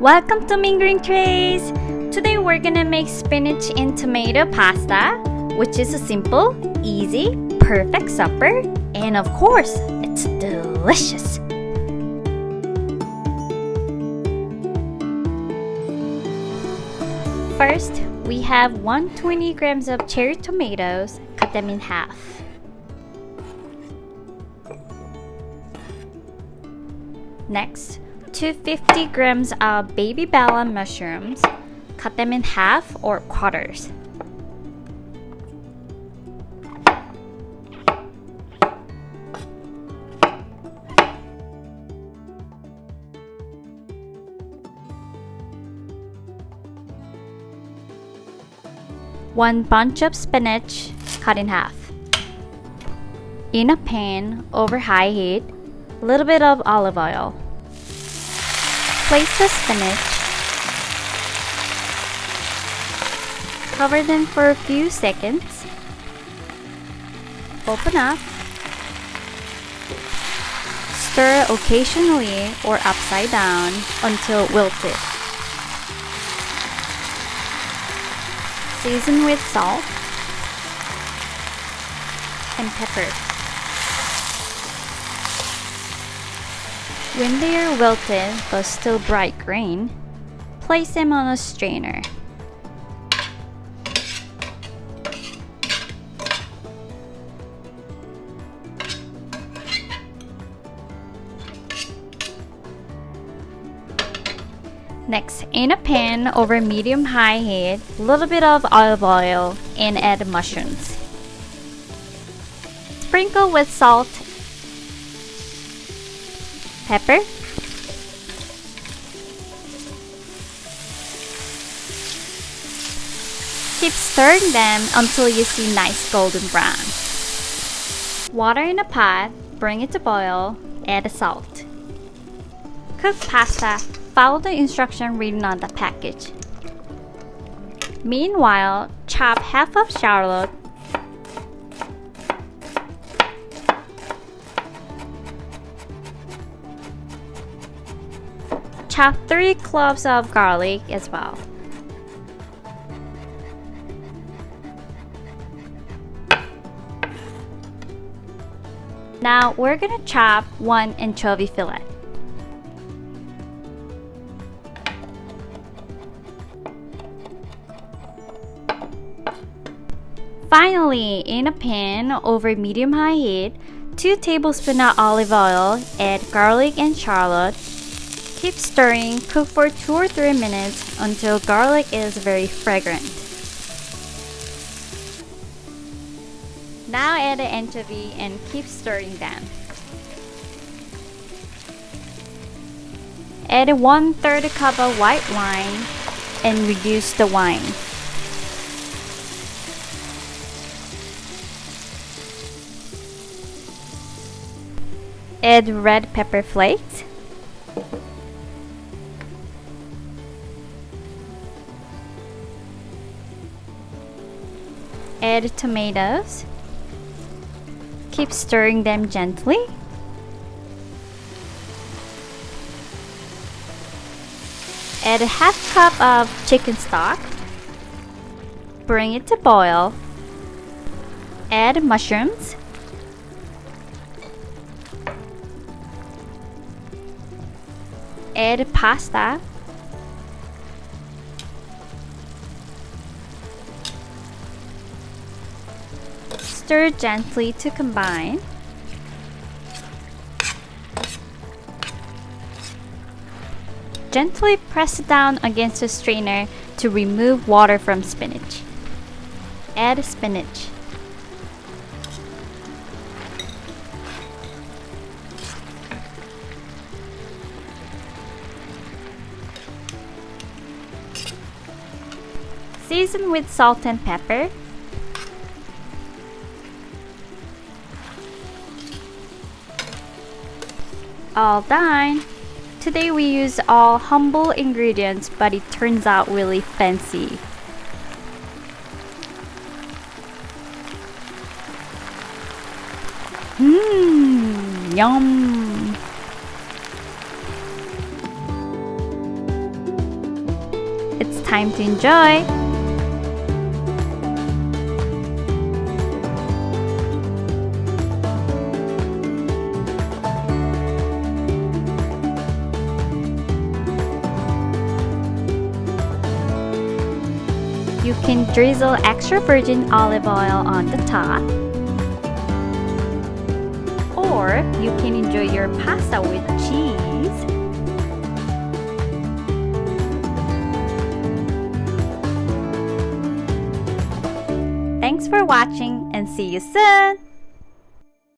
Welcome to Mingering Trays! Today we're gonna make spinach and tomato pasta, which is a simple, easy, perfect supper, and of course, it's delicious! First, we have 120 grams of cherry tomatoes, cut them in half. Next, 250 grams of baby bella mushrooms, cut them in half or quarters. One bunch of spinach, cut in half. In a pan, over high heat, a little bit of olive oil. Place the spinach. Cover them for a few seconds. Open up. Stir occasionally or upside down until wilted. Season with salt and pepper. When they are wilted but still bright green, place them on a strainer. Next, in a pan over medium-high heat, a little bit of olive oil and add mushrooms. Sprinkle with salt, pepper, keep stirring them until you see nice golden brown. Water in a pot, bring it to boil, add salt. Cook pasta. Follow the instruction written on the package. Meanwhile, chop half of shallot, chop 3 cloves of garlic as well. Now we're gonna chop 1 anchovy fillet. Finally, in a pan over medium-high heat, 2 tablespoons of olive oil, add garlic and shallot. Keep stirring, cook for 2 or 3 minutes until garlic is very fragrant. Now add the anchovy and keep stirring them. Add 1/3 cup of white wine and reduce the wine. Add red pepper flakes. Add tomatoes. Keep stirring them gently. Add a half cup of chicken stock. Bring it to boil. Add mushrooms. Add pasta. Stir gently to combine. Gently press down against the strainer to remove water from spinach. Add spinach. Season with salt and pepper. All done! Today we use all humble ingredients, but it turns out really fancy. Yum! It's time to enjoy! You can drizzle extra virgin olive oil on the top, or you can enjoy your pasta with cheese. Thanks for watching and see you soon!